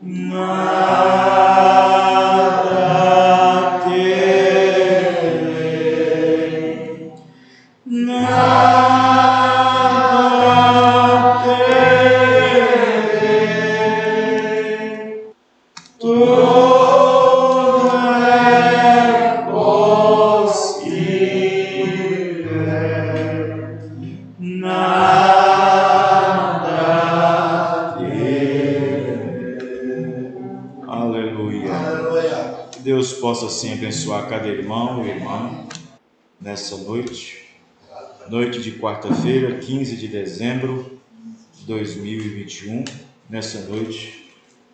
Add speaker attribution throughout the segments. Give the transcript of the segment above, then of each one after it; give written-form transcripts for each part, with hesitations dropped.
Speaker 1: Nada terei, nada terei, tudo é possível, nada terei. Aleluia.
Speaker 2: Aleluia.
Speaker 1: Que Deus possa assim abençoar cada irmão e irmã nessa noite de quarta-feira, 15 de dezembro de 2021. Nessa noite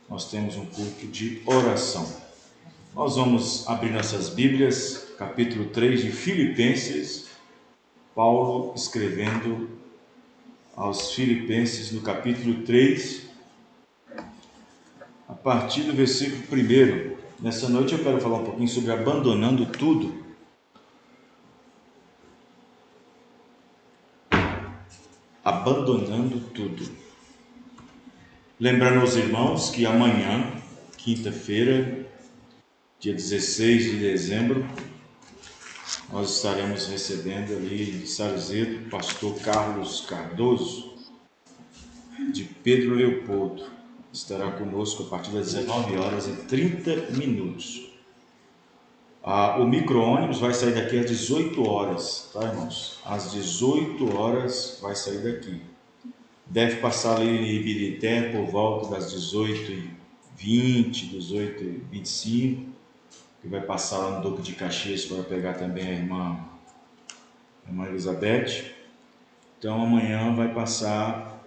Speaker 1: nós temos um culto de oração. Nós vamos abrir nossas Bíblias, capítulo 3 de Filipenses, Paulo escrevendo aos Filipenses no capítulo 3, a partir do versículo 1. Nessa noite eu quero falar um pouquinho sobre abandonando tudo. Abandonando tudo. Lembrando aos irmãos que amanhã, quinta-feira, dia 16 de dezembro, nós estaremos recebendo ali em Sarzedo o pastor Carlos Cardoso, de Pedro Leopoldo. Estará conosco a partir das 19h30. O micro-ônibus vai sair daqui às 18 horas, tá, irmãos? Às 18 horas vai sair daqui. Deve passar ali em Ibirité por volta das 18h20, 18h25, que vai passar lá no Duque de Caxias para pegar também a irmã Elizabeth. Então amanhã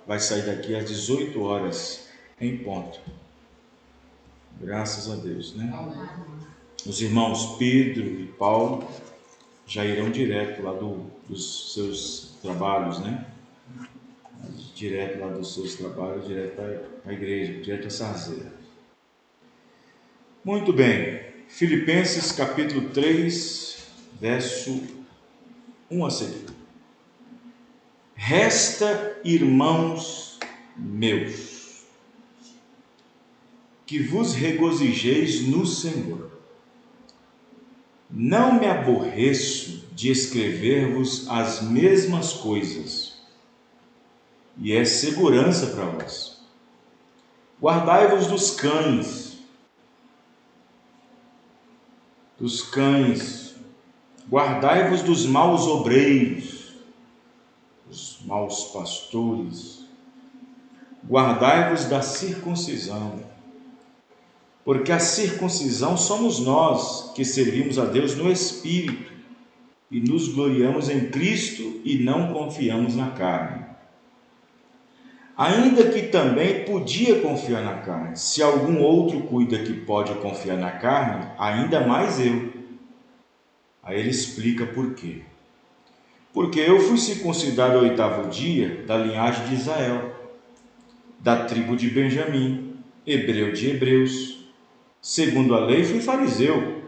Speaker 1: vai sair daqui às 18 horas em ponto. Graças a Deus, né? Os irmãos Pedro e Paulo já irão direto lá dos seus trabalhos, né? Direto lá dos seus trabalhos, direto para a igreja, direto a Sarzedo. Muito bem. Filipenses capítulo 3, verso 1 a seguir. Resta, irmãos meus, que vos regozijeis no Senhor. Não me aborreço de escrever-vos as mesmas coisas, e é segurança para vós. Guardai-vos dos cães, guardai-vos dos maus obreiros, dos maus pastores, guardai-vos da circuncisão, porque a circuncisão somos nós que servimos a Deus no Espírito e nos gloriamos em Cristo e não confiamos na carne. Ainda que também podia confiar na carne. Se algum outro cuida que pode confiar na carne, ainda mais eu. Aí ele explica por quê. Porque eu fui circuncidado ao 8º dia da linhagem de Israel, da tribo de Benjamim, hebreu de hebreus. Segundo a lei fui fariseu,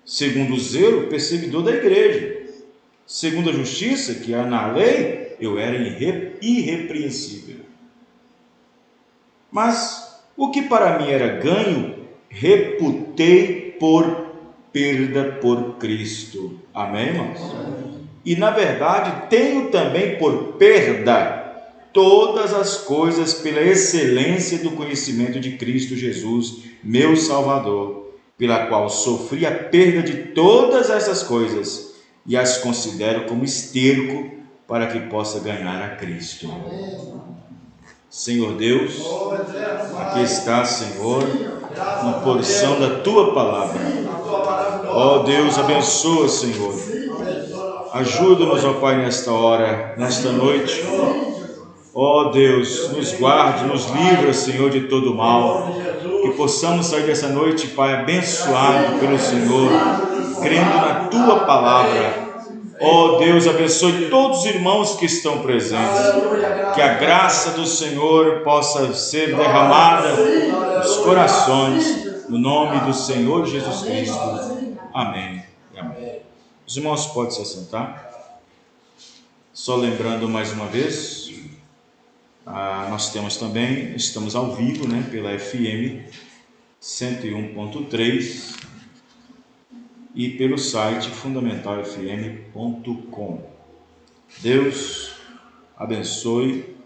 Speaker 1: segundo o zelo perseguidor da igreja, segundo a justiça que há na lei eu era irrepreensível. Mas o que para mim era ganho, reputei por perda por Cristo. Amém, irmãos? E na verdade tenho também por perda todas as coisas pela excelência do conhecimento de Cristo Jesus, meu Salvador, pela qual sofri a perda de todas essas coisas e as considero como esterco para que possa ganhar a Cristo. Senhor Deus, aqui está, Senhor, uma porção da Tua palavra. Ó Deus, abençoa, Senhor. Ajuda-nos, ó Pai, nesta hora, nesta noite. Ó Deus, nos guarde, nos livra, Senhor, de todo mal. Que possamos sair dessa noite, Pai, abençoado pelo Senhor, crendo na Tua palavra. Ó Deus, abençoe todos os irmãos que estão presentes. Que a graça do Senhor possa ser derramada nos corações, no nome do Senhor Jesus Cristo. Amém. Amém. Os irmãos podem se assentar. Só lembrando mais uma vez, Nós temos também, estamos ao vivo, pela FM 101.3 e pelo site fundamentalfm.com. Deus abençoe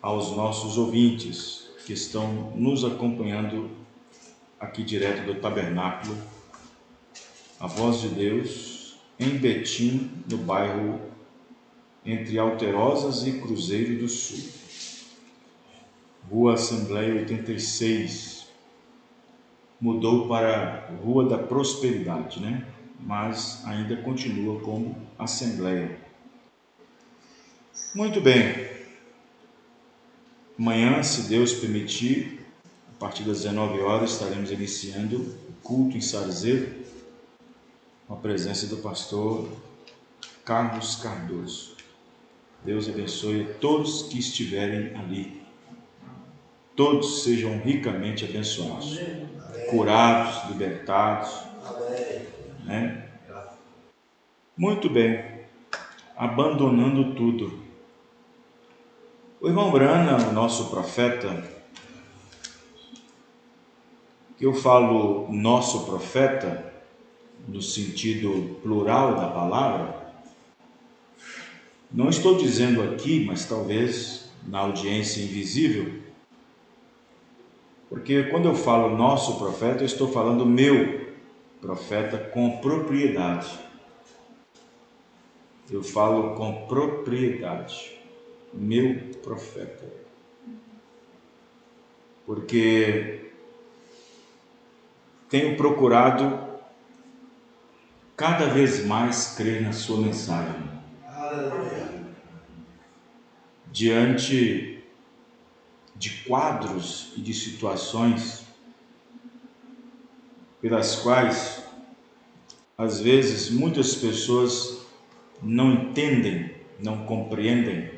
Speaker 1: aos nossos ouvintes que estão nos acompanhando aqui direto do Tabernáculo, a Voz de Deus, em Betim, no bairro entre Alterosas e Cruzeiro do Sul, Rua Assembleia 86. Mudou para Rua da Prosperidade, mas ainda continua como Assembleia. Muito bem. Amanhã, se Deus permitir, a partir das 19 horas, estaremos iniciando o culto em Sarzedo, com a presença do pastor Carlos Cardoso. Deus abençoe a todos que estiverem ali. Todos sejam ricamente abençoados, curados, libertados. Muito bem. Abandonando tudo. O irmão Brana, o nosso profeta, que eu falo nosso profeta, no sentido plural da palavra, não estou dizendo aqui, mas talvez na audiência invisível, porque quando eu falo nosso profeta, eu estou falando meu profeta com propriedade. Eu falo com propriedade. Meu profeta. Porque tenho procurado cada vez mais crer na sua mensagem. Diante de quadros e de situações pelas quais, às vezes, muitas pessoas não entendem, não compreendem.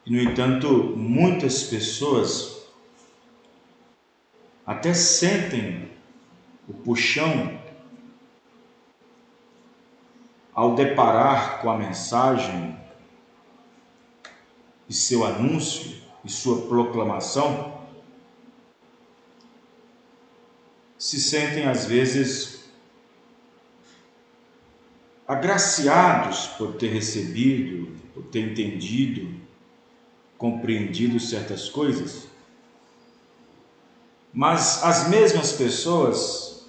Speaker 1: E, no entanto, muitas pessoas até sentem o puxão ao deparar com a mensagem e seu anúncio e sua proclamação, se sentem às vezes agraciados por ter recebido, por ter entendido, compreendido certas coisas, mas as mesmas pessoas,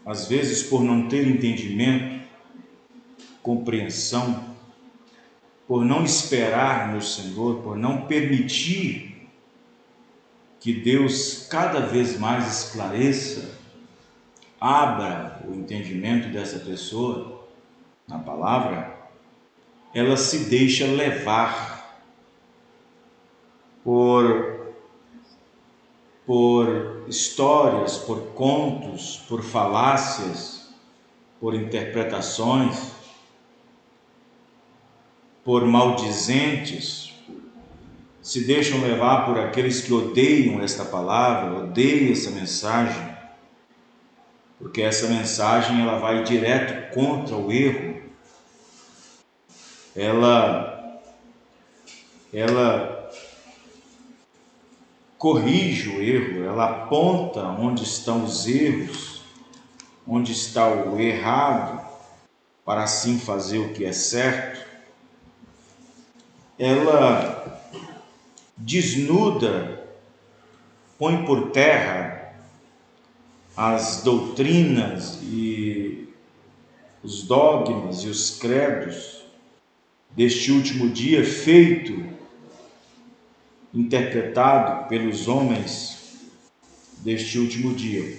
Speaker 1: às vezes por não ter entendimento, compreensão, por não esperar no Senhor, por não permitir que Deus cada vez mais esclareça, abra o entendimento dessa pessoa na palavra, ela se deixa levar por histórias, por contos, por falácias, por interpretações, por maldizentes, se deixam levar por aqueles que odeiam esta palavra, odeiam essa mensagem, porque essa mensagem ela vai direto contra o erro, ela corrige o erro, ela aponta onde estão os erros, onde está o errado, para assim fazer o que é certo. Ela desnuda, põe por terra as doutrinas e os dogmas e os credos deste último dia feito, interpretado pelos homens deste último dia.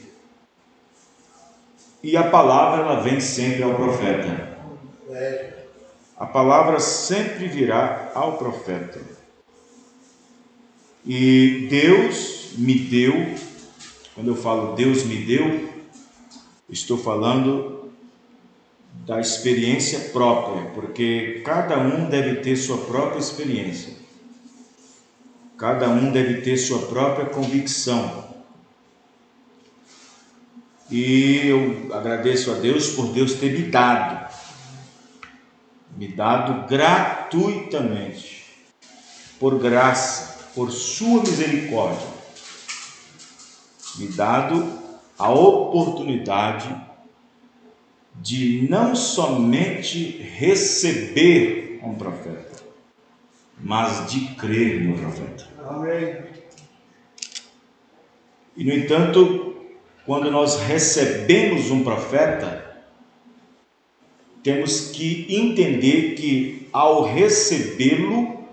Speaker 1: E a palavra ela vem sempre ao profeta. A palavra sempre virá ao profeta. E Deus me deu, quando eu falo Deus me deu, estou falando da experiência própria, porque cada um deve ter sua própria experiência. Cada um deve ter sua própria convicção. E eu agradeço a Deus por Deus ter me dado me dado gratuitamente, por graça, por sua misericórdia, me dado a oportunidade de não somente receber um profeta, mas de crer no profeta.
Speaker 2: Amém.
Speaker 1: E, no entanto, quando nós recebemos um profeta, temos que entender que, ao recebê-lo,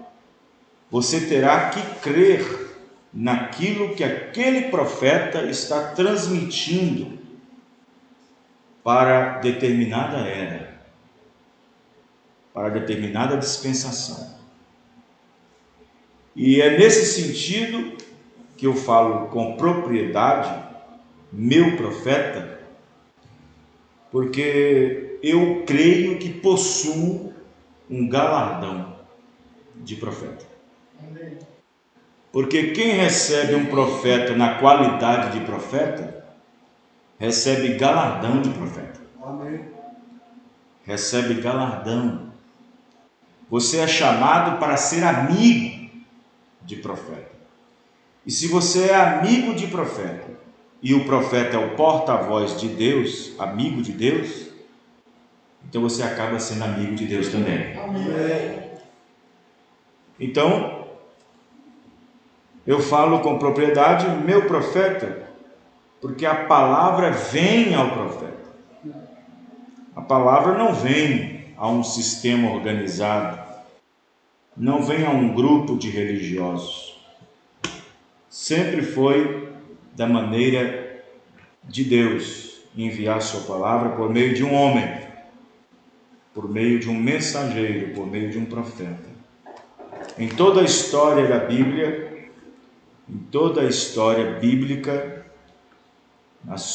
Speaker 1: você terá que crer naquilo que aquele profeta está transmitindo para determinada era, para determinada dispensação. E é nesse sentido que eu falo com propriedade, meu profeta, porque eu creio que possuo um galardão de profeta. Porque quem recebe um profeta na qualidade de profeta, recebe galardão de profeta. Recebe galardão. Você é chamado para ser amigo de profeta. E se você é amigo de profeta, e o profeta é o porta-voz de Deus, amigo de Deus, então você acaba sendo amigo de Deus também.
Speaker 2: Amém.
Speaker 1: Então, eu falo com propriedade, meu profeta, porque a palavra vem ao profeta. A palavra não vem a um sistema organizado, não vem a um grupo de religiosos. Sempre foi da maneira de Deus enviar sua palavra por meio de um homem, por meio de um mensageiro, por meio de um profeta. Em toda a história da Bíblia, em toda a história bíblica, nos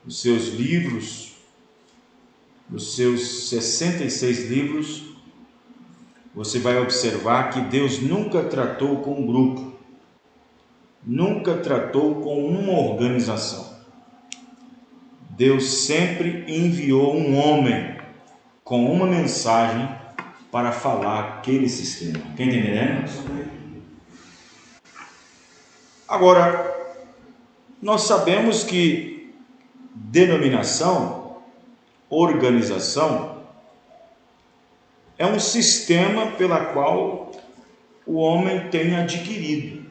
Speaker 1: seus livros, nos seus 66 livros, você vai observar que Deus nunca tratou com um grupo, nunca tratou com uma organização. Deus sempre enviou um homem com uma mensagem para falar aquele sistema. Quem está entendendo? Agora, nós sabemos que denominação, organização, é um sistema pela qual o homem tem adquirido.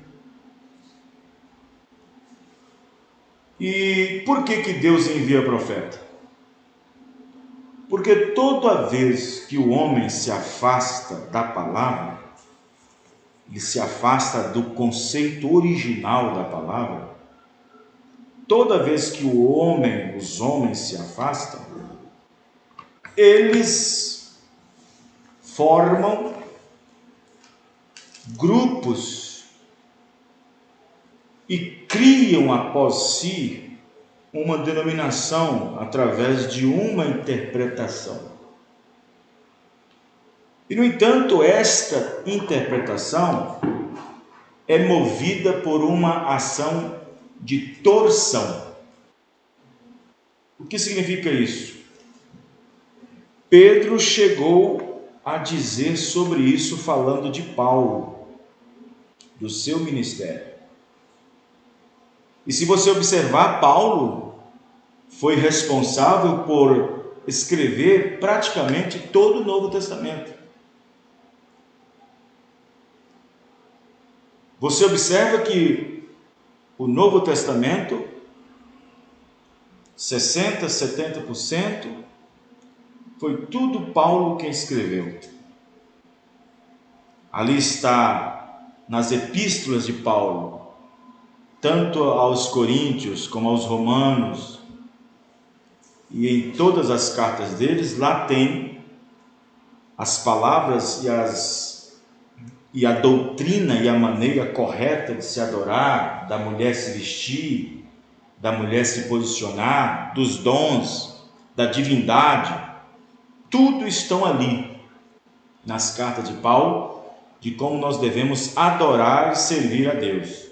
Speaker 1: E por que Deus envia profeta? Porque toda vez que o homem se afasta da palavra, ele se afasta do conceito original da palavra, toda vez que os homens se afastam, eles formam grupos e criam após si uma denominação através de uma interpretação. E, no entanto, esta interpretação é movida por uma ação de torção. O que significa isso? Pedro chegou a dizer sobre isso falando de Paulo, do seu ministério. E se você observar, Paulo foi responsável por escrever praticamente todo o Novo Testamento. Você observa que o Novo Testamento, 60%, 70%, foi tudo Paulo quem escreveu. Ali está nas epístolas de Paulo, tanto aos Coríntios como aos Romanos, e em todas as cartas deles, lá tem as palavras e a doutrina e a maneira correta de se adorar, da mulher se vestir, da mulher se posicionar, dos dons, da divindade, tudo estão ali nas cartas de Paulo, de como nós devemos adorar e servir a Deus.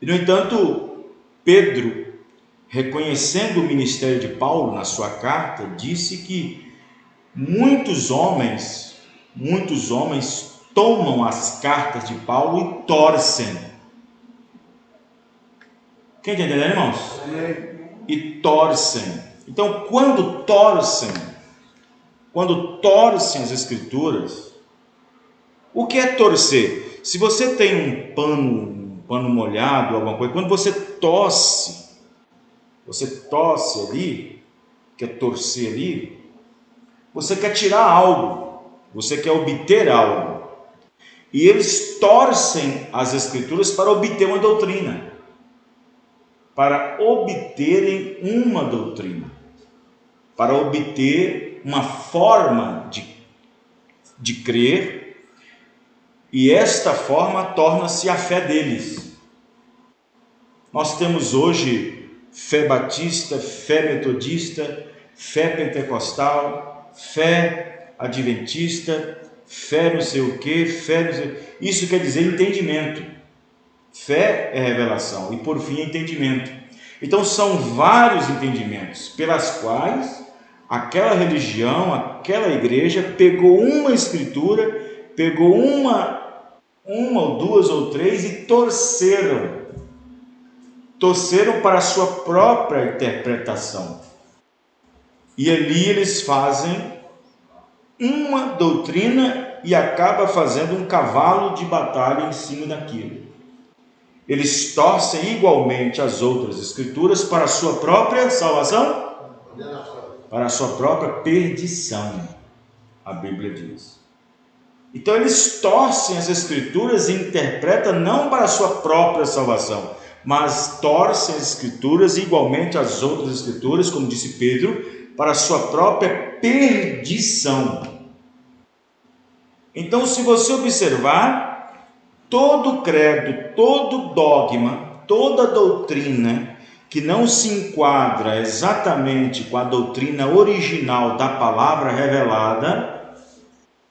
Speaker 1: E, no entanto, Pedro reconhecendo o ministério de Paulo na sua carta, disse que muitos homens tomam as cartas de Paulo e torcem. Quem está entendendo, irmãos? E torcem. Então, quando torcem as Escrituras, o que é torcer? Se você tem um pano molhado, alguma coisa, quando você torce ali, quer torcer ali, você quer tirar algo, você quer obter algo. E eles torcem as Escrituras para obter uma doutrina, para obterem uma doutrina, para obter uma forma de crer, e esta forma torna-se a fé deles. Nós temos hoje fé batista, fé metodista, fé pentecostal, fé adventista, fé não sei o que, fé não sei... Isso quer dizer entendimento. Fé é revelação e por fim é entendimento. Então são vários entendimentos pelas quais aquela religião, aquela igreja pegou uma escritura, pegou uma ou duas ou três e torceram para a sua própria interpretação. E ali eles fazem uma doutrina e acaba fazendo um cavalo de batalha em cima daquilo. Eles torcem igualmente as outras escrituras para a sua própria salvação, para a sua própria perdição, a Bíblia diz. Então eles torcem as escrituras e interpretam não para a sua própria salvação, mas torcem as escrituras igualmente as outras escrituras, como disse Pedro, para a sua própria perdição. Então, se você observar, todo credo, todo dogma, toda doutrina que não se enquadra exatamente com a doutrina original da palavra revelada,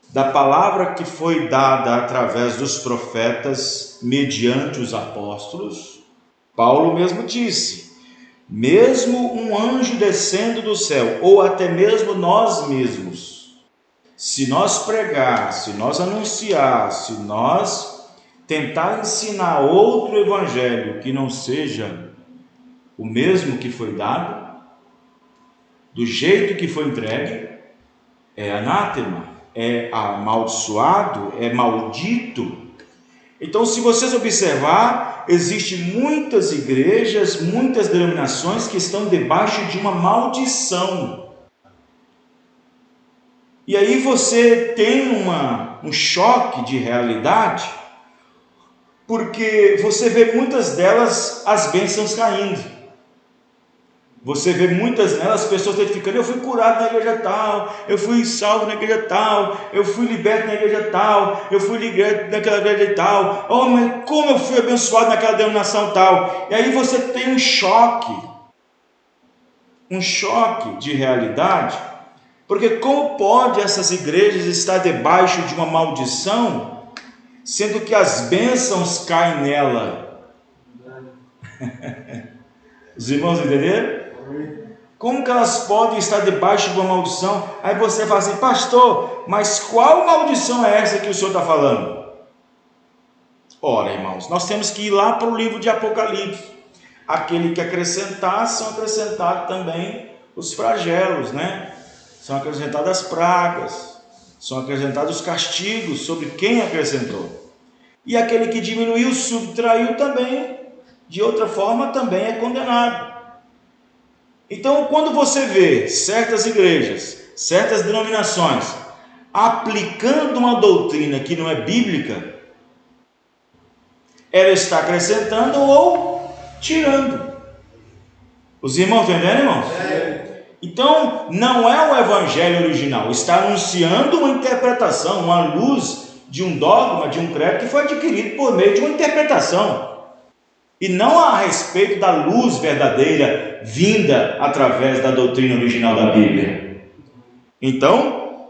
Speaker 1: da palavra que foi dada através dos profetas mediante os apóstolos, Paulo mesmo disse: mesmo um anjo descendo do céu, ou até mesmo nós mesmos, se nós pregar, se nós anunciar, se nós tentar ensinar outro evangelho que não seja o mesmo que foi dado, do jeito que foi entregue, é anátema, é amaldiçoado, é maldito. Então, se vocês observar, existem muitas igrejas, muitas denominações que estão debaixo de uma maldição. E aí você tem um choque de realidade, porque você vê muitas delas as bênçãos caindo. Você vê muitas nelas pessoas testificando: eu fui curado na igreja tal, eu fui salvo na igreja tal, eu fui liberto na igreja tal, eu fui liberto naquela igreja tal, oh, mas como eu fui abençoado naquela denominação tal. E aí você tem um choque de realidade, porque como pode essas igrejas estar debaixo de uma maldição, sendo que as bênçãos caem nela? Os irmãos entenderam? Como que elas podem estar debaixo de uma maldição? Aí você fala assim: pastor, mas qual maldição é essa que o senhor está falando? Ora, irmãos, nós temos que ir lá para o livro de Apocalipse. Aquele que acrescentar, são acrescentados também os flagelos, né? São acrescentadas as pragas, são acrescentados os castigos sobre quem acrescentou. E aquele que diminuiu, subtraiu também, de outra forma, também é condenado. Então, quando você vê certas igrejas, certas denominações, aplicando uma doutrina que não é bíblica, ela está acrescentando ou tirando. Os irmãos entenderam, irmãos? Então, não é o evangelho original, está anunciando uma interpretação, uma luz de um dogma, de um credo que foi adquirido por meio de uma interpretação, e não a respeito da luz verdadeira vinda através da doutrina original da Bíblia. Então,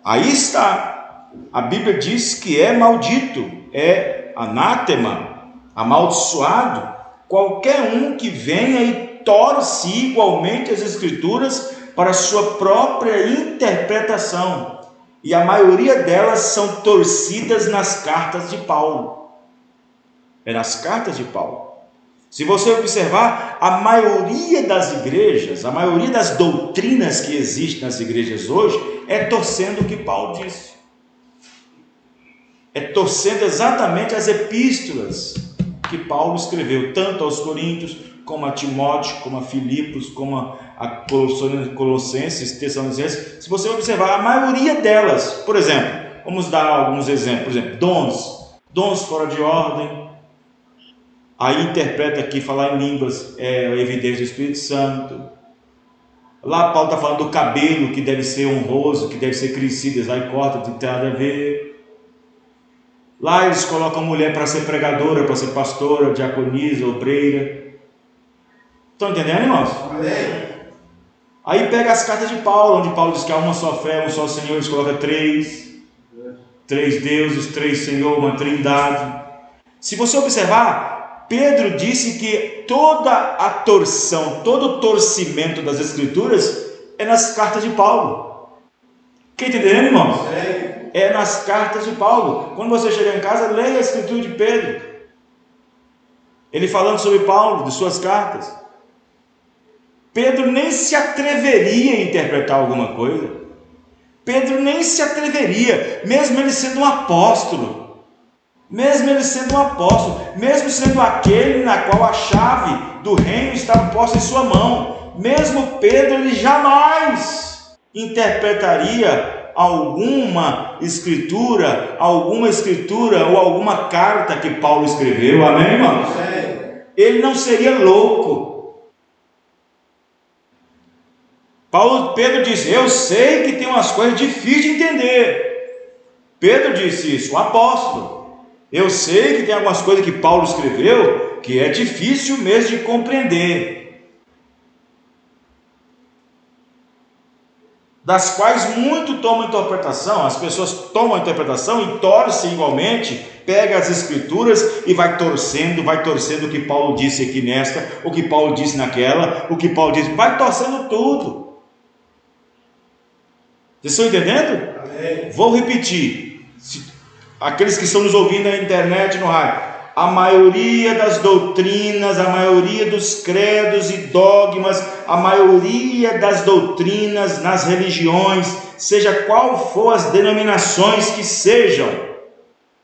Speaker 1: aí está. A Bíblia diz que é maldito, é anátema, amaldiçoado, qualquer um que venha e torce igualmente as Escrituras para sua própria interpretação. E a maioria delas são torcidas nas cartas de Paulo. É nas cartas de Paulo. Se você observar, a maioria das igrejas, a maioria das doutrinas que existem nas igrejas hoje, é torcendo o que Paulo disse. É torcendo exatamente as epístolas que Paulo escreveu, tanto aos Coríntios, como a Timóteo, como a Filipos, como a Colossenses, Tessalonicenses. Se você observar, a maioria delas, por exemplo, vamos dar alguns exemplos, por exemplo, dons fora de ordem. Aí interpreta aqui, falar em línguas é a evidência do Espírito Santo. Lá Paulo está falando do cabelo, que deve ser honroso, que deve ser crescido, aí corta, não tem nada a ver. Lá eles colocam mulher para ser pregadora, para ser pastora, diaconisa, obreira. Estão entendendo, irmãos? Amém. Aí pega as cartas de Paulo, onde Paulo diz que há uma só fé, um só Senhor, eles colocam três deuses, três Senhor, uma trindade. Se você observar, Pedro disse que toda a torção, todo o torcimento das Escrituras é nas cartas de Paulo. Quem está entendendo, irmãos? É nas cartas de Paulo. Quando você chegar em casa, leia a Escritura de Pedro. Ele falando sobre Paulo, de suas cartas. Pedro nem se atreveria a interpretar alguma coisa. Pedro nem se atreveria, mesmo ele sendo um apóstolo. Mesmo ele sendo um apóstolo, mesmo sendo aquele na qual a chave do reino estava posta em sua mão, mesmo Pedro, ele jamais interpretaria alguma escritura ou alguma carta que Paulo escreveu, amém, irmãos? Ele não seria louco. Pedro disse, eu sei que tem umas coisas difíceis de entender. Pedro disse isso, o apóstolo. Eu sei que tem algumas coisas que Paulo escreveu que é difícil mesmo de compreender, das quais muito tomam interpretação. As pessoas tomam a interpretação e torcem igualmente, pega as Escrituras e vai torcendo o que Paulo disse aqui nesta, o que Paulo disse naquela, o que Paulo disse, vai torcendo tudo. Vocês estão entendendo? Amém. Vou repetir. Aqueles que estão nos ouvindo na internet, no rádio, a maioria das doutrinas, a maioria dos credos e dogmas, a maioria das doutrinas nas religiões, seja qual for as denominações que sejam,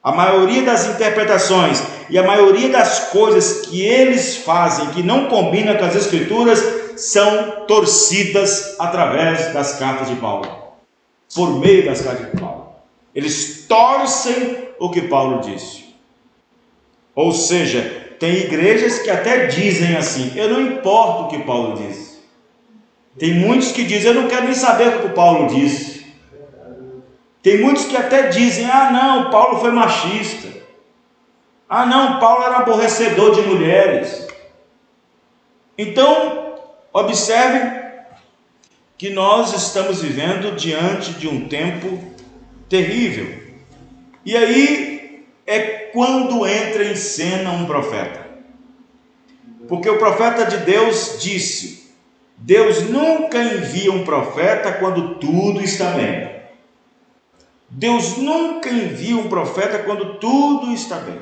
Speaker 1: a maioria das interpretações e a maioria das coisas que eles fazem que não combinam com as Escrituras são torcidas através das cartas de Paulo, por meio das cartas de Paulo. Eles torcem o que Paulo disse. Ou seja, tem igrejas que até dizem assim, eu não importo o que Paulo disse. Tem muitos que dizem, eu não quero nem saber o que o Paulo disse. Tem muitos que até dizem, não, Paulo foi machista. Não, Paulo era aborrecedor de mulheres. Então, observe que nós estamos vivendo diante de um tempo terrível. E aí é quando entra em cena um profeta. Porque o profeta de Deus disse, Deus nunca envia um profeta quando tudo está bem. Deus nunca envia um profeta quando tudo está bem.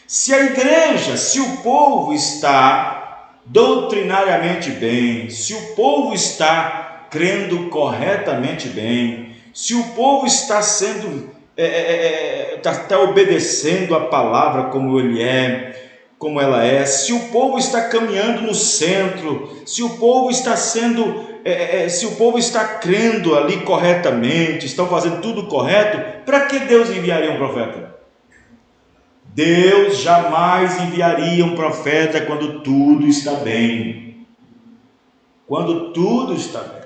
Speaker 1: Se a igreja, se o povo está doutrinariamente bem, se o povo está crendo corretamente bem, se o povo está sendo, está obedecendo a palavra como ela é, se o povo está caminhando no centro, se o povo está se o povo está crendo ali corretamente, estão fazendo tudo correto, para que Deus enviaria um profeta? Deus jamais enviaria um profeta quando tudo está bem. Quando tudo está bem.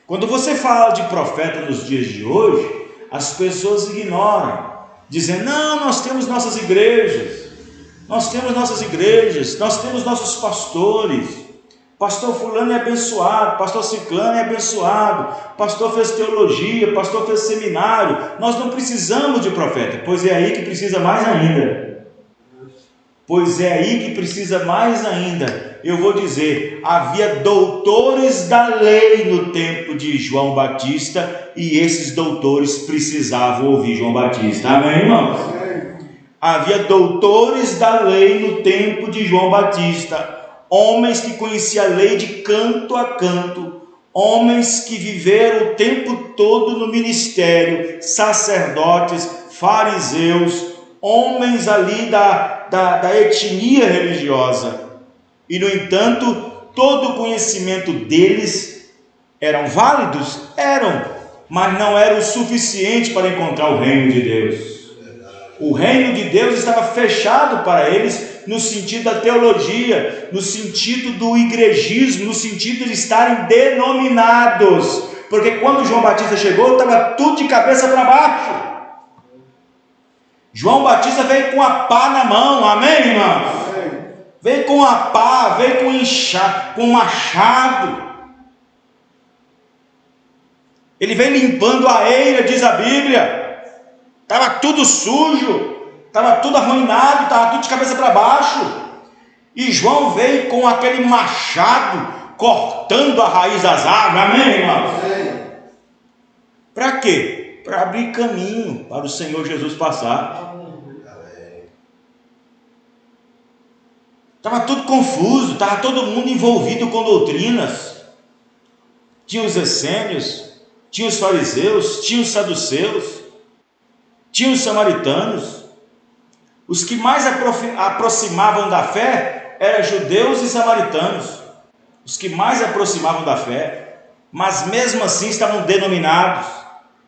Speaker 1: Quando você fala de profeta nos dias de hoje, as pessoas ignoram, dizendo, não, nós temos nossas igrejas, nós temos nossos pastores, pastor fulano é abençoado, pastor ciclano é abençoado, pastor fez teologia, pastor fez seminário, nós não precisamos de profeta, pois é aí que precisa mais ainda. eu vou dizer, havia doutores da lei no tempo de João Batista, e esses doutores precisavam ouvir João Batista. Amém, irmãos? Havia doutores da lei no tempo de João Batista, homens que conheciam a lei de canto a canto, homens que viveram o tempo todo no ministério, sacerdotes, fariseus, homens ali da etnia religiosa. E no entanto, todo o conhecimento deles eram válidos? Eram, mas não era o suficiente para encontrar o reino de Deus. O reino de Deus estava fechado para eles no sentido da teologia, no sentido do igrejismo, no sentido de estarem denominados, porque quando João Batista chegou, estava tudo de cabeça para baixo. João Batista veio com a pá na mão, amém, irmãos? Veio com a pá, veio com um machado. Ele veio limpando a eira, diz a Bíblia. Estava tudo sujo, estava tudo arruinado, estava tudo de cabeça para baixo. E João veio com aquele machado, cortando a raiz das árvores, amém, irmãos? Para quê? Para abrir caminho para o Senhor Jesus passar. Estava tudo confuso, estava todo mundo envolvido com doutrinas. Tinha os essênios, tinha os fariseus, tinha os saduceus, tinha os samaritanos. Os que mais aproximavam da fé eram judeus e samaritanos. Os que mais aproximavam da fé, mas mesmo assim estavam denominados,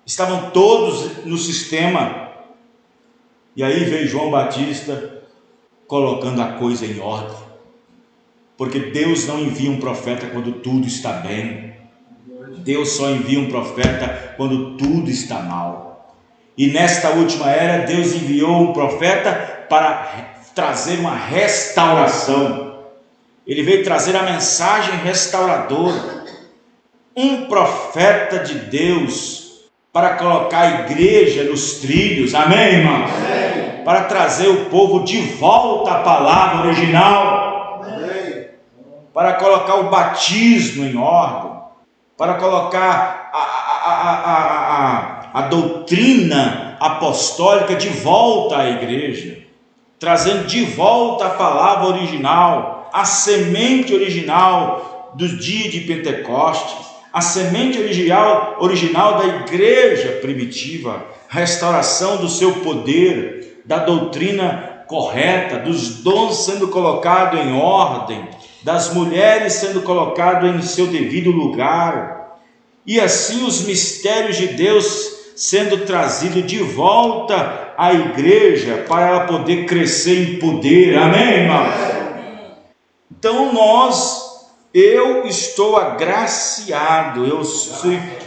Speaker 1: estavam todos no sistema. E aí veio João Batista colocando a coisa em ordem, porque Deus não envia um profeta quando tudo está bem. Deus só envia um profeta quando tudo está mal. E nesta última era, Deus enviou um profeta para trazer uma restauração. Ele veio trazer a mensagem restauradora. Um profeta de Deus para colocar a igreja nos trilhos, amém, irmãos? Amém. Para trazer o povo de volta à palavra original. Amém. Para colocar o batismo em ordem. Para colocar a doutrina apostólica de volta à igreja, trazendo de volta a palavra original, a semente original do dia de Pentecostes, a semente original da igreja primitiva, restauração do seu poder, da doutrina correta, dos dons sendo colocados em ordem, das mulheres sendo colocadas em seu devido lugar, e assim os mistérios de Deus sendo trazido de volta à igreja, para ela poder crescer em poder, amém, irmãos? Então eu estou agraciado,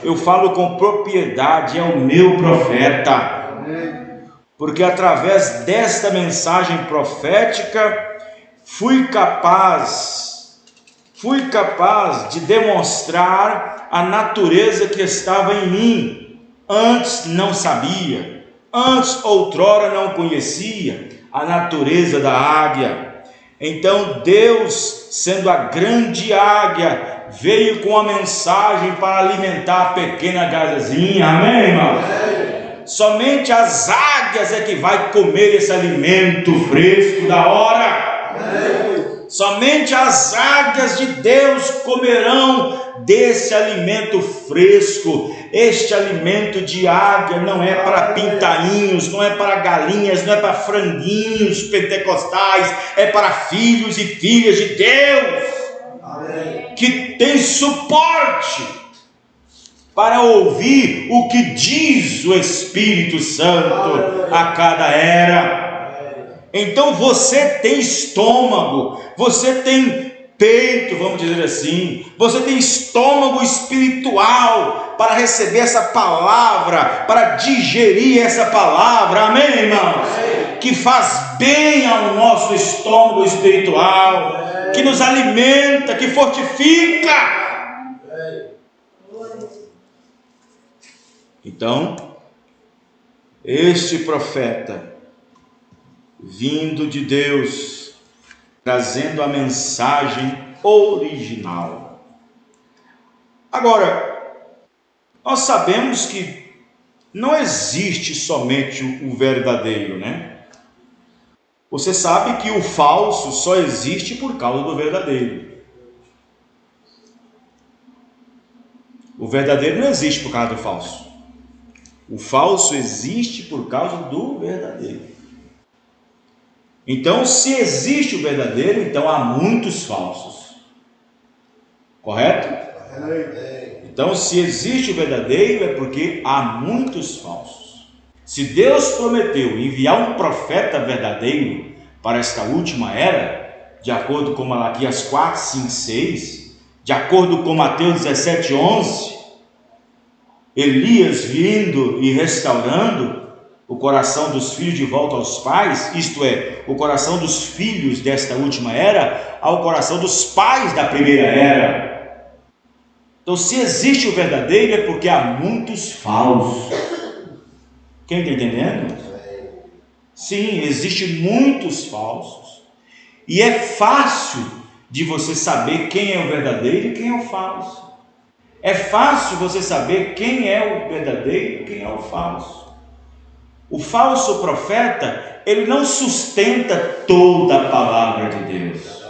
Speaker 1: eu falo com propriedade, é o meu profeta, porque através desta mensagem profética, fui capaz de demonstrar a natureza que estava em mim. Antes não sabia, antes outrora não conhecia a natureza da águia. Então Deus, sendo a grande águia, veio com a mensagem para alimentar a pequena gazezinha, amém, irmão? Somente as águias é que vai comer esse alimento fresco da hora. Somente as águias de Deus comerão desse alimento fresco. Este alimento de águia não é para pintainhos, não é para galinhas, não é para franguinhos pentecostais, é para filhos e filhas de Deus. Amém. Que tem suporte para ouvir o que diz o Espírito Santo a cada era. Então você tem estômago, você tem peito, vamos dizer assim, você tem estômago espiritual para receber essa palavra, para digerir essa palavra, amém, irmãos? Que faz bem ao nosso estômago espiritual, que nos alimenta, que fortifica. Então, este profeta, vindo de Deus, trazendo a mensagem original. Agora, nós sabemos que não existe somente o verdadeiro, né? Você sabe que o falso só existe por causa do verdadeiro. O verdadeiro não existe por causa do falso. O falso existe por causa do verdadeiro. Então, se existe o verdadeiro, então há muitos falsos. Correto? Então, se existe o verdadeiro, é porque há muitos falsos. Se Deus prometeu enviar um profeta verdadeiro para esta última era, de acordo com Malaquias 4, 5, 6, de acordo com Mateus 17, 11, Elias vindo e restaurando o coração dos filhos de volta aos pais, isto é, o coração dos filhos desta última era ao coração dos pais da primeira era. Então, se existe o verdadeiro, é porque há muitos falsos. Quem está entendendo? Sim, existem muitos falsos. E é fácil de você saber quem é o verdadeiro e quem é o falso. É fácil você saber quem é o verdadeiro e quem é o falso. O falso profeta, ele não sustenta toda a palavra de Deus.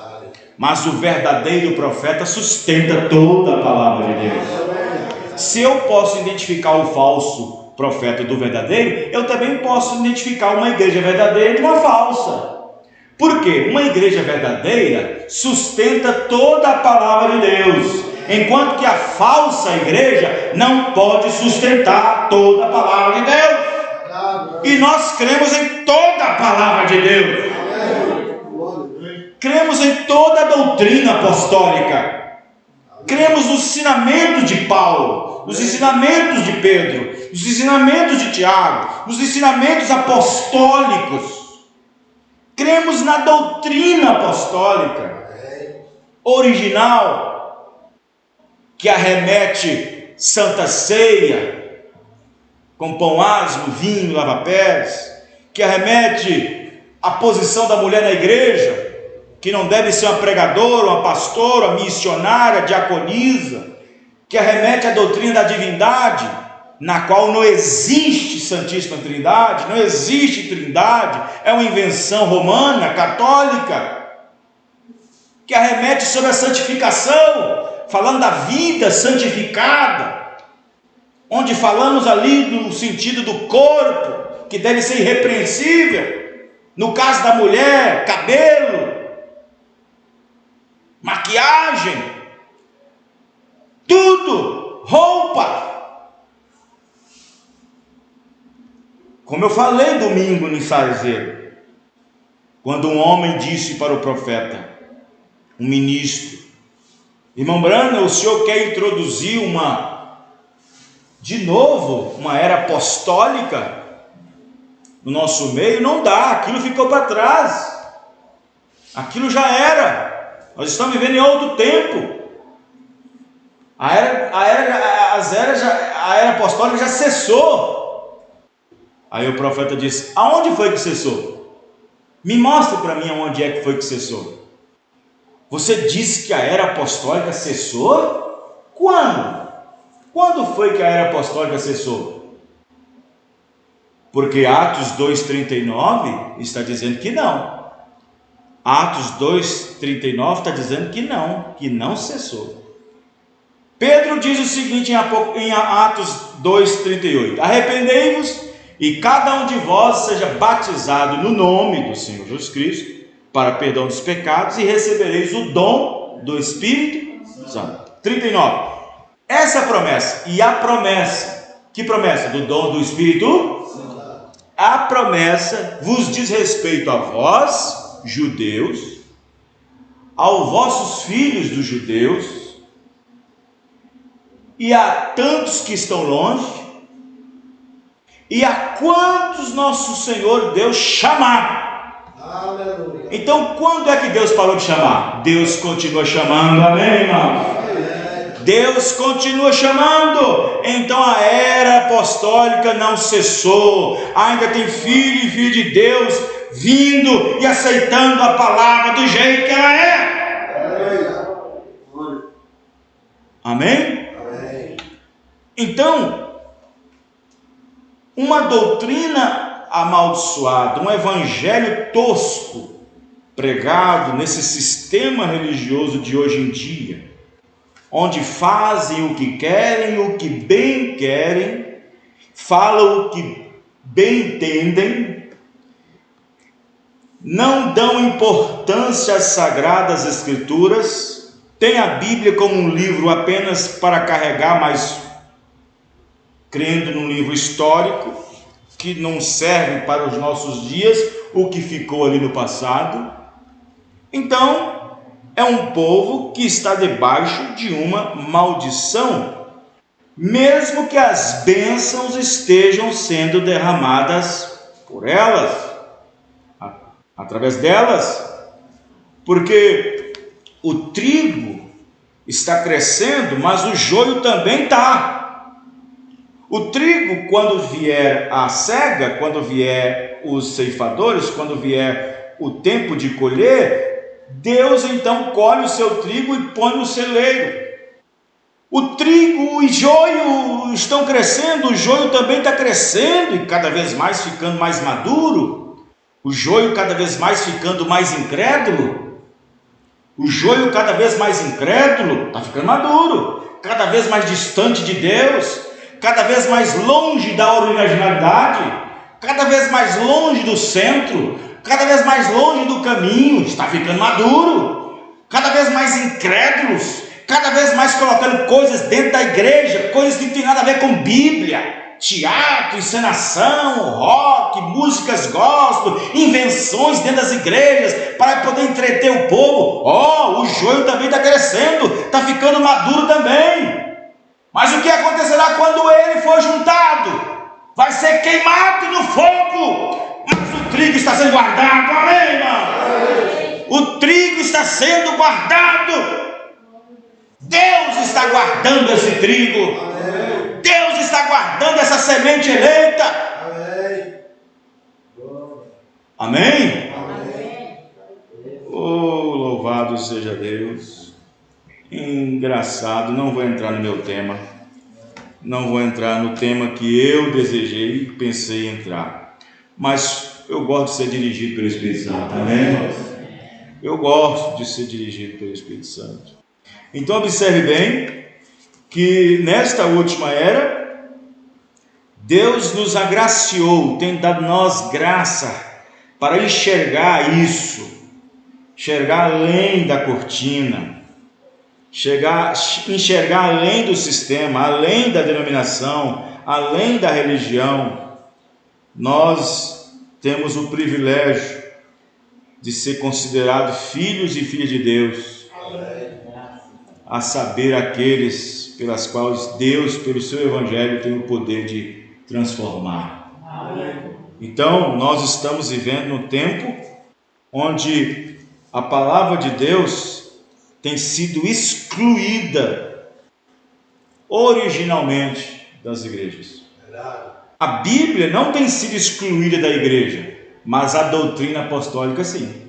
Speaker 1: Mas o verdadeiro profeta sustenta toda a palavra de Deus. Se eu posso identificar o falso profeta do verdadeiro, eu também posso identificar uma igreja verdadeira de uma falsa. Por quê? Uma igreja verdadeira sustenta toda a palavra de Deus, enquanto que a falsa igreja não pode sustentar toda a palavra de Deus. E nós cremos em toda a palavra de Deus. Cremos em toda a doutrina apostólica. Cremos nos ensinamentos de Paulo, nos ensinamentos de Pedro, nos ensinamentos de Tiago, nos ensinamentos apostólicos. Cremos na doutrina apostólica original, que arremete Santa Ceia, com pão asmo, vinho, lava-pés, que arremete a posição da mulher na igreja, que não deve ser uma pregadora, uma pastora, uma missionária, diaconisa, que arremete à doutrina da divindade, na qual não existe Santíssima Trindade, não existe Trindade, é uma invenção romana, católica, que arremete sobre a santificação, falando da vida santificada, onde falamos ali no sentido do corpo, que deve ser irrepreensível, no caso da mulher, cabelo, maquiagem, tudo, roupa. Como eu falei domingo no ensaio, quando um homem disse para o profeta, um ministro, irmão Branham, o senhor quer introduzir de novo, uma era apostólica no nosso meio? Não dá, aquilo ficou para trás, aquilo já era. Nós estamos vivendo em outro tempo. A era apostólica já cessou. Aí o profeta disse: aonde foi que cessou? Me mostre para mim aonde é que foi que cessou. Você disse que a era apostólica cessou? Quando? Quando foi que a era apostólica cessou? Porque Atos 2,39 está dizendo que não. Atos 2,39 está dizendo que não cessou. Pedro diz o seguinte em Atos 2,38: arrependei-vos e cada um de vós seja batizado no nome do Senhor Jesus Cristo para perdão dos pecados e recebereis o dom do Espírito Santo. 39. Essa promessa, e a promessa, que promessa? Do dom do Espírito Santo. A promessa vos diz respeito a vós, judeus, aos vossos filhos dos judeus, e a tantos que estão longe, e a quantos nosso Senhor Deus chamar. Aleluia. Então, quando é que Deus parou de chamar? Deus continua chamando, amém, irmão? Deus continua chamando. Então a era apostólica não cessou. Ainda tem filho e filha de Deus vindo e aceitando a palavra do jeito que ela é. Amém? Então, uma doutrina amaldiçoada, um evangelho tosco, pregado nesse sistema religioso de hoje em dia, onde fazem o que querem, o que bem querem, falam o que bem entendem, não dão importância às sagradas escrituras, tem a Bíblia como um livro apenas para carregar, mas crendo num livro histórico, que não serve para os nossos dias, o que ficou ali no passado. Então, é um povo que está debaixo de uma maldição, mesmo que as bênçãos estejam sendo derramadas por elas, através delas, porque o trigo está crescendo, mas o joio também está. O trigo, quando vier a cega, quando vier os ceifadores, quando vier o tempo de colher, Deus então colhe o seu trigo e põe no celeiro. O trigo e joio estão crescendo, o joio também está crescendo e cada vez mais ficando mais maduro. O joio cada vez mais ficando mais incrédulo. O joio cada vez mais incrédulo, está ficando maduro, cada vez mais distante de Deus, cada vez mais longe da originalidade, cada vez mais longe do centro, cada vez mais longe do caminho, está ficando maduro, cada vez mais incrédulos, cada vez mais colocando coisas dentro da igreja, coisas que não tem nada a ver com Bíblia, teatro, encenação, rock, músicas gospel, invenções dentro das igrejas, para poder entreter o povo. O joio também está crescendo, está ficando maduro também. Mas o que acontecerá quando ele for juntado? Vai ser queimado no fogo. Mas o trigo está sendo guardado. Amém, irmão? O trigo está sendo guardado. Deus está guardando esse trigo. Deus está guardando essa semente eleita. Amém? Oh, louvado seja Deus. Engraçado, não vou entrar no meu tema, não vou entrar no tema que eu desejei e pensei em entrar, mas eu gosto de ser dirigido pelo Espírito Santo, amém? Eu gosto de ser dirigido pelo Espírito Santo. Então observe bem que nesta última era, Deus nos agraciou, tem dado nós graça para enxergar isso, enxergar além da cortina, enxergar além do sistema, além da denominação, além da religião. Nós temos o privilégio de ser considerados filhos e filhas de Deus, a saber, aqueles pelas quais Deus, pelo seu evangelho, tem o poder de transformar. Então, nós estamos vivendo num tempo onde a palavra de Deus tem sido excluída originalmente das igrejas. A Bíblia não tem sido excluída da igreja, mas a doutrina apostólica sim.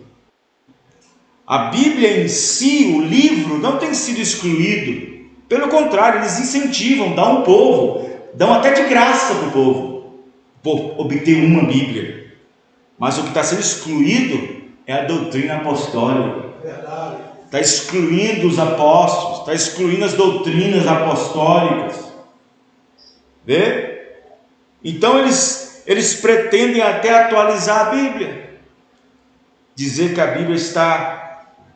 Speaker 1: A Bíblia em si, o livro, não tem sido excluído. Pelo contrário, eles incentivam, dão ao povo, dão até de graça para o povo, por obter uma Bíblia. Mas o que está sendo excluído é a doutrina apostólica. Está excluindo os apóstolos, está excluindo as doutrinas apostólicas. Vê? Então eles pretendem até atualizar a Bíblia, dizer que a Bíblia está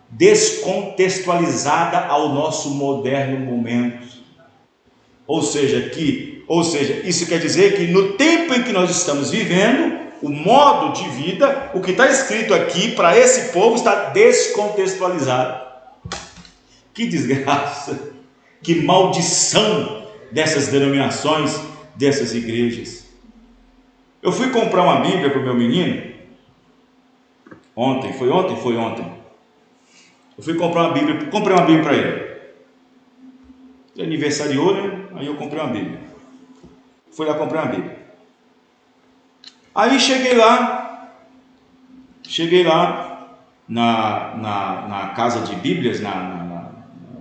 Speaker 1: descontextualizada ao nosso moderno momento. Ou seja, isso quer dizer que no tempo em que nós estamos vivendo, o modo de vida, o que está escrito aqui para esse povo está descontextualizado. Que desgraça, que maldição dessas denominações, dessas igrejas. Eu fui comprar uma Bíblia para o meu menino ontem. Eu fui comprar uma Bíblia, comprei uma Bíblia para ele. aniversariou, né? Aí eu comprei uma Bíblia. Fui lá comprar uma Bíblia. Aí cheguei lá na casa de Bíblias, na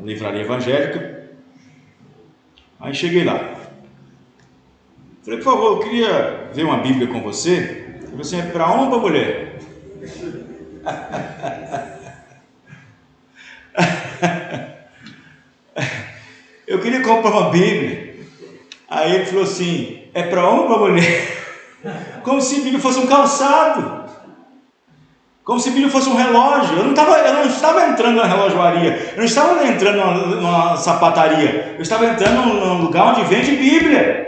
Speaker 1: livraria evangélica. Aí cheguei lá. Falei, por favor, eu queria ver uma Bíblia com você. Ele falou assim, é para homem ou para mulher? Eu queria comprar uma Bíblia. Aí ele falou assim, é para homem ou para mulher? Como se Bíblia fosse um calçado. Como se Bíblia fosse um relógio. Eu não estava entrando na relojoaria. Eu não estava entrando numa sapataria. Eu estava entrando num lugar onde vende Bíblia.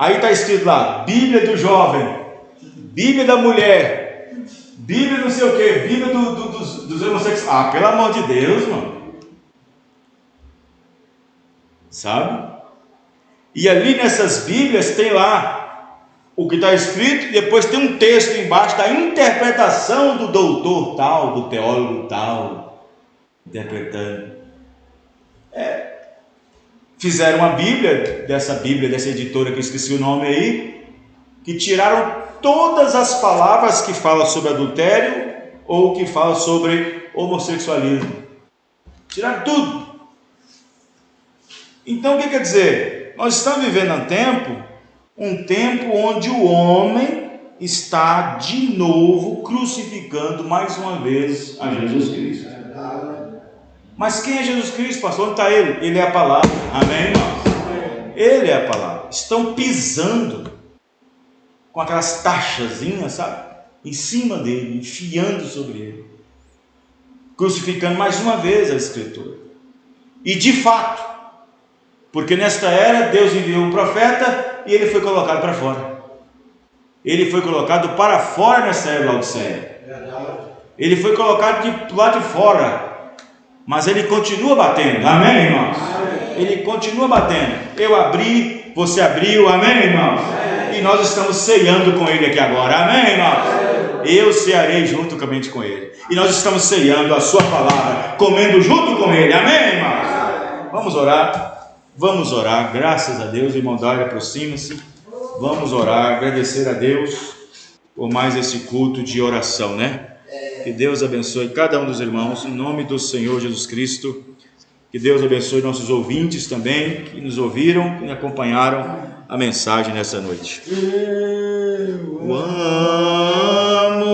Speaker 1: Aí está escrito lá, Bíblia do jovem, Bíblia da mulher, Bíblia não sei o que, Bíblia dos homossexuais. Ah, pelo amor de Deus, mano. Sabe? E ali nessas Bíblias tem lá o que está escrito, e depois tem um texto embaixo da interpretação do doutor tal, do teólogo tal, interpretando. Fizeram uma Bíblia, dessa editora que eu esqueci o nome aí, que tiraram todas as palavras que falam sobre adultério ou que falam sobre homossexualismo. Tiraram tudo. Então o que quer dizer? Nós estamos vivendo um tempo onde o homem está de novo crucificando mais uma vez a Jesus Cristo. Mas quem é Jesus Cristo, pastor? Onde está Ele? Ele é a palavra. Amém, irmãos? Ele é a palavra. Estão pisando com aquelas taxazinhas, sabe? Em cima dele, enfiando sobre ele. Crucificando mais uma vez a Escritura. E de fato, porque nesta era Deus enviou um profeta e ele foi colocado para fora. Ele foi colocado para fora nessa era Laodiceia. Ele foi colocado do lado de fora. Mas ele continua batendo, amém, irmãos? Ele continua batendo. Eu abri, você abriu, amém, irmãos? E nós estamos ceando com ele aqui agora, amém, irmãos? Eu cearei juntamente com ele. E nós estamos ceando a sua palavra, comendo junto com ele, amém, irmãos? Vamos orar, graças a Deus, irmão Dário, aproxima-se. Vamos orar, agradecer a Deus por mais esse culto de oração, né? Que Deus abençoe cada um dos irmãos, em nome do Senhor Jesus Cristo. Que Deus abençoe nossos ouvintes também, que nos ouviram e acompanharam a mensagem nessa noite. Eu amo